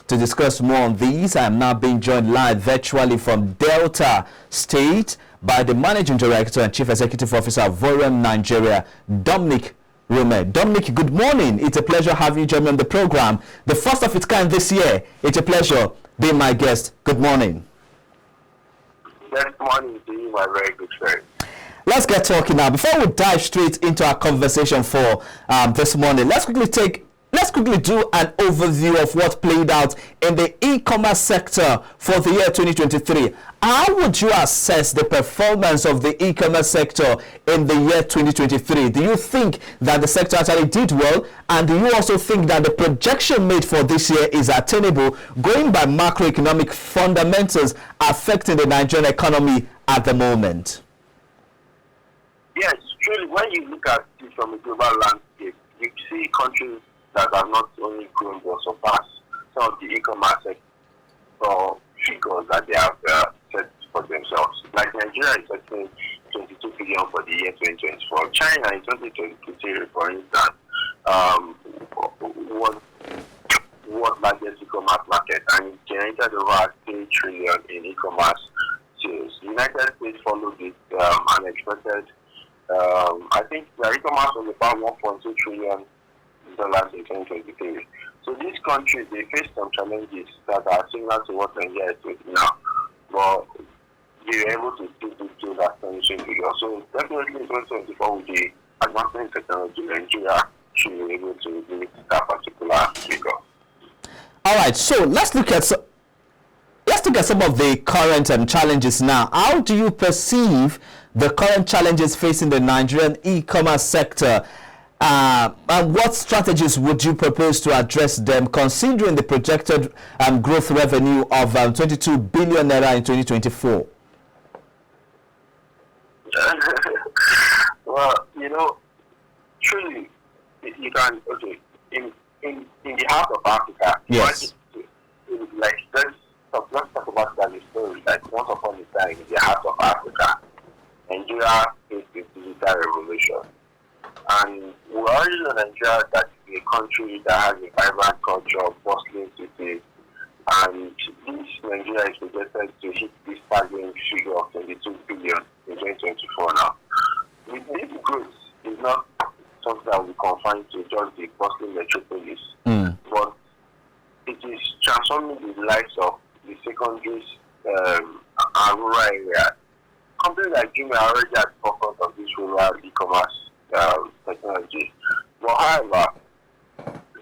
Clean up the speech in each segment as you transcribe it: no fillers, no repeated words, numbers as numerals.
To discuss more on these, I am now being joined live virtually from Delta State by the Managing Director and Chief Executive Officer of Vorium Nigeria, Dominic Rome. Dominic, good morning. It's a pleasure having you join me on the program. The first of its kind this year. It's a pleasure being my guest. Good morning. Good morning to you, my very good friend. Let's get talking now. Before we dive straight into our conversation for this morning, let's quickly do an overview of what played out in the e-commerce sector for the year 2023. How would you assess the performance of the e-commerce sector in the year 2023? Do you think that the sector actually did well? And do you also think that the projection made for this year is attainable, going by macroeconomic fundamentals affecting the Nigerian economy at the moment? Yes, truly, when you look at it from a global landscape, you see countries that have not only grown but surpassed some of the e-commerce sector figures that they have set for themselves. Like Nigeria is setting 22 billion for the year 2024. China in 2023, for instance, was largest e-commerce market and it generated over 3 trillion in e-commerce sales. The United States followed it and expected, I think the e-commerce was about $1.2 trillion in 2023. So these countries, they face some challenges that are similar to what Nigeria is facing now, but they were able to still do that astonishing figure. So definitely in 2024 with the advancement in technology, Nigeria should be able to meet that particular figure. All right, so let's look at some of the current challenges now. How do you perceive the current challenges facing the Nigerian e-commerce sector? And what strategies would you propose to address them, considering the projected growth revenue of 22 billion naira in 2024? Well, truly, you can, in the heart of Africa, yes. Let's talk about that story. Like, once upon a time, in the heart of Africa, Nigeria faced the digital revolution. And we already know Nigeria that is a country that has a vibrant culture, bustling cities, and this Nigeria is projected to hit this staggering figure of 22 billion in 2024 now. With this growth, is not something that we confine to just the bustling metropolis, but it is transforming the lives of the secondaries and rural areas. Companies like Jimmy are already at the forefront of this rural e-commerce technology. But however,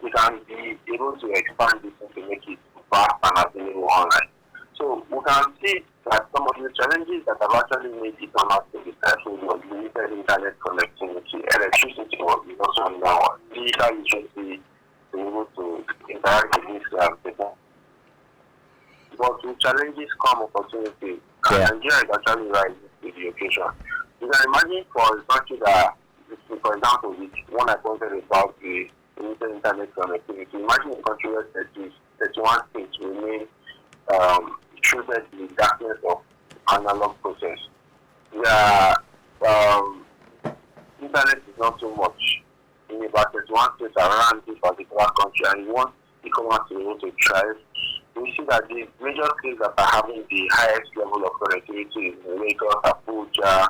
we can be able to expand this and to make it fast and available online. So we can see that some of the challenges that have actually made e-commerce to be successful was limited internet connectivity, electricity was also now, digital literacy, to be able to interact with this technology. But with challenges come opportunities, and Nigeria is actually rising to the occasion. You can imagine for a country that, for example, with one I pointed about the limited internet connectivity, imagine a country where 31 states remain shrouded in the darkness of analog process. Internet is not so much in about 31 states around this particular country, and you want e-commerce to be able to thrive. We see that the major states that are having the highest level of connectivity is Lagos, Abuja,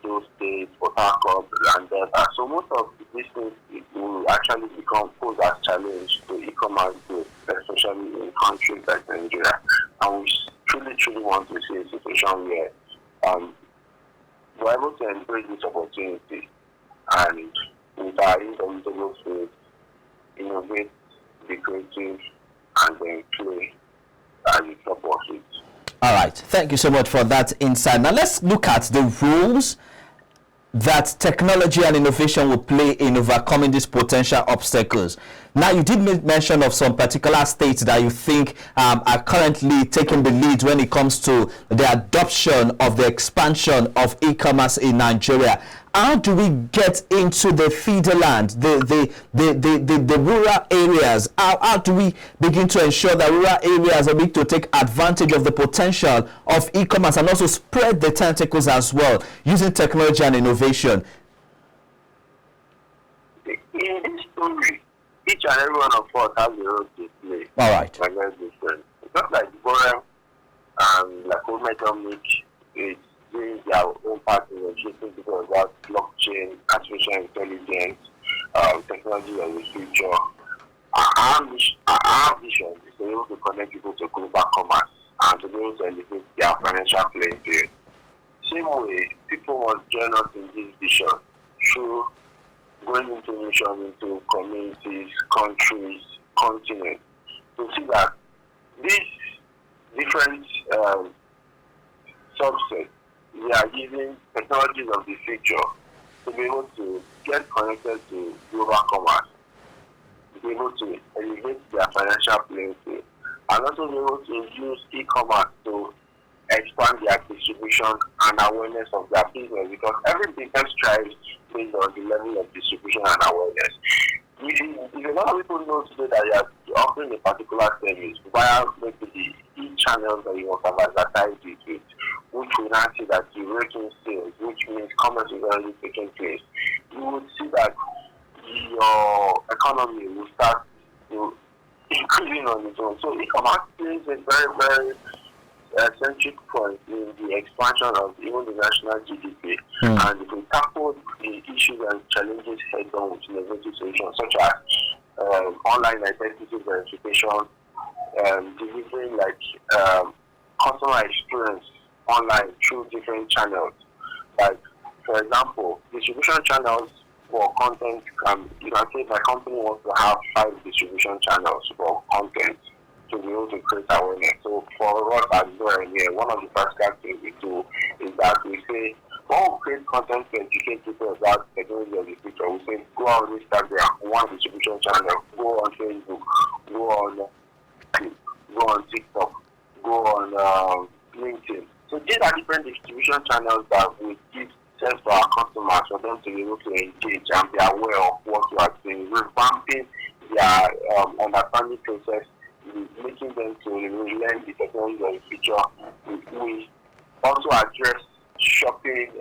those states, Port Harcourt, and Delta. So most of these things will actually pose as challenge to e-commerce growth, especially in countries like Nigeria. And we truly want to see a situation where we're able to embrace this opportunity and with our indomitable spirit, innovate, be creative, and then play as it supports it. All right, thank you so much for that insight. Now let's look at the roles that technology and innovation will play in overcoming these potential obstacles. Now, you did mention of some particular states that you think are currently taking the lead when it comes to the adoption of the expansion of e-commerce in Nigeria. How do we get into the feeder land, the rural areas? How do we begin to ensure that rural areas are able to take advantage of the potential of e-commerce and also spread the tentacles as well using technology and innovation? In this story, each and every one of us has a role to play. All right. Like very different. Just like Borem and like Omega is doing their own part in educating people about blockchain, artificial intelligence, technology of the future. Our vision is to be able to connect people to global commerce and to be able to elevate their financial playing field. Same way, people must join us in this vision through going into mission into communities, countries, continents, to see that these different subsets, we are using technologies of the future to be able to get connected to global commerce, to be able to elevate their financial playing field, and also be able to use e-commerce to expand their distribution and awareness of their business, because every business thrives based on the level of distribution and awareness. If a lot of people know today that you are offering a particular service via maybe the e-channels that you want to advertise it with, which will now see that you're making sales, which means commerce is already taking place, you will see that your economy will start to increasing on its own. So e-commerce plays a very, very centric point in the expansion of even the national GDP, and if we tackle the issues and challenges head on with innovative solutions such as online identity verification, delivering customer experience online through different channels. Like, for example, distribution channels for content you can say my company wants to have 5 distribution channels for content to be able to create awareness. So for us as well here, one of the practical things we do is that we say, when we create content to educate people about technology of the future, we say go on Instagram, one distribution channel, go on Facebook, go on TikTok, go on LinkedIn. So these are different distribution channels that we give sense for our customers for them to be able to engage and be aware of what we are doing, revamping their understanding process, making them to learn the technology of the future. We also address shopping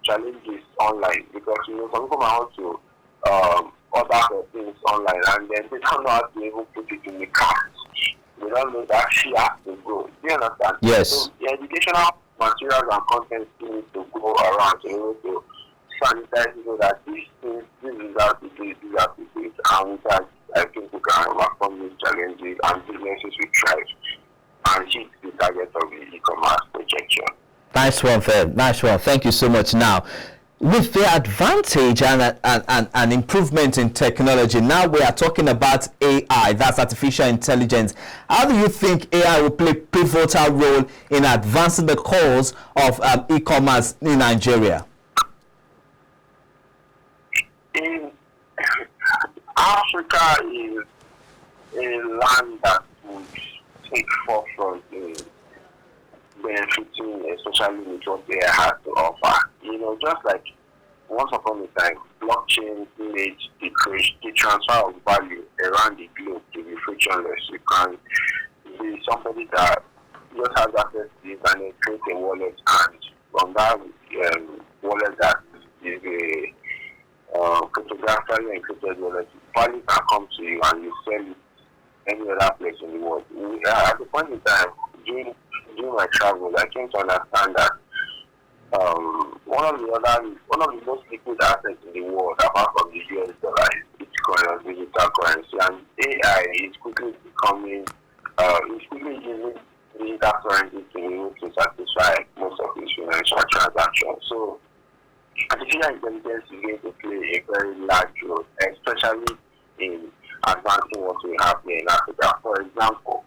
challenges online, because some people might want to order things online and then they don't know how to even put it in the cart. They don't know that she has to go. Do you understand? Yes. So the educational materials and content need to go around to be able to sanitize so that these things, this is how to do it, this is how to do it, and with that, I think we can overcome these challenges and businesses will thrive and hit the target of the e-commerce projection. Nice one, Fred. Nice one. Thank you so much. Now, with the advantage and improvement in technology, now we are talking about AI, that's artificial intelligence. How do you think AI will play a pivotal role in advancing the cause of e-commerce in Nigeria? In Africa is a land that would take forefront in benefiting, especially with what they have to offer. Just like once upon a time, blockchain made the transfer of value around the globe to be frictionless. You can be somebody that just has access to the internet, create a wallet, and from that wallet that is a cryptographically encrypted wallet, value can come to you and you sell it any other place in the world. At the point in time, during my travels, I came to understand that one of the most liquid assets in the world, apart from the US dollar, is Bitcoin or digital currency, and AI is quickly using digital currency to be able to satisfy most of its financial transactions. So artificial intelligence is going to play a very large role, especially in advancing what we have here in Africa. For example,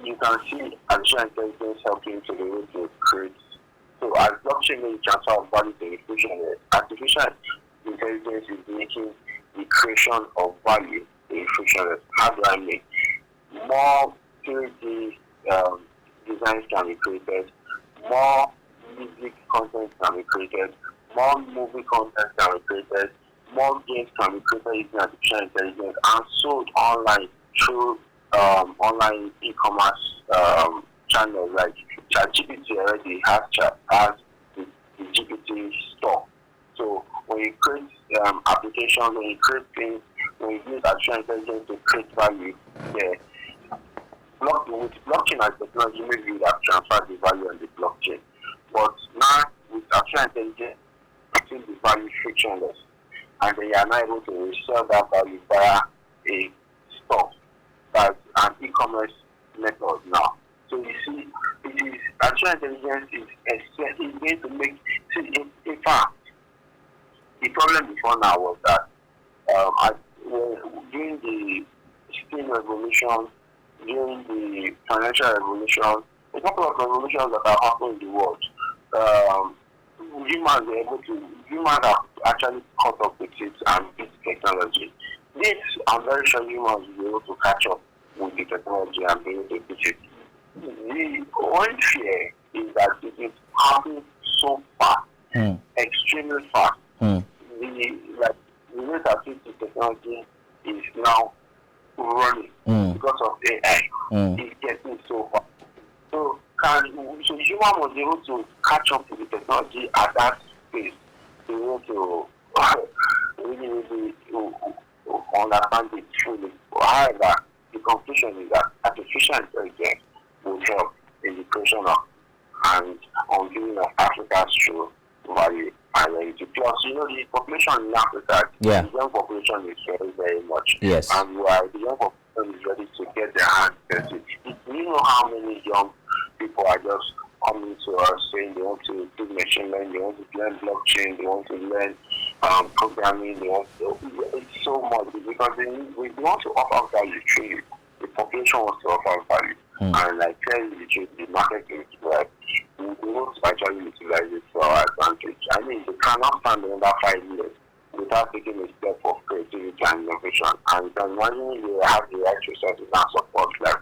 you can see artificial intelligence helping to be able to create. So as blockchain may transfer of value to the future, artificial intelligence is making the creation of value in frictionless. How do I mean? More 3D designs can be created, more music content can be created, more movie content can be created, more games can be created using artificial intelligence and sold online through online e-commerce channels like ChatGPT already has the GPT store. So when you create applications, when you create things, when you use artificial intelligence to create value, yeah, with blockchain as technology, maybe you have transferred the value on the blockchain. But now with artificial intelligence, making the value frictionless, and then you are now able to resell that value via a store that's an e-commerce method now. So you see, it is artificial intelligence is going to make. See, in fact, the problem before now was that during the steam revolution, during the financial revolution, a couple of revolutions that are happening in the world, humans have actually caught up with it and beat technology. This, I'm very sure humans will be able to catch up with the technology and be able to beat it. The only fear is that it is happening so fast, extremely fast. The way that this technology is now running because of AI is getting so fast. So human was able to catch up with the technology at that space to be able to really understand it truly. However, the conclusion is that artificial intelligence will help in the creation of and unveiling of Africa's true value identity. Plus, the population in Africa, the young population is very, very much. Yes. And while the young population is ready to get their hands dirty, you know how many young people are just coming to us saying they want to do machine learning, they want to learn blockchain, they want to learn programming, it's so much because we want to offer value truly. The population wants to offer value. And like telling the truth, the market is right. We want to actually utilize it for our advantage. I mean, they cannot stand another 5 years without taking a step of creativity and innovation. And you can imagine you have the right resources and support like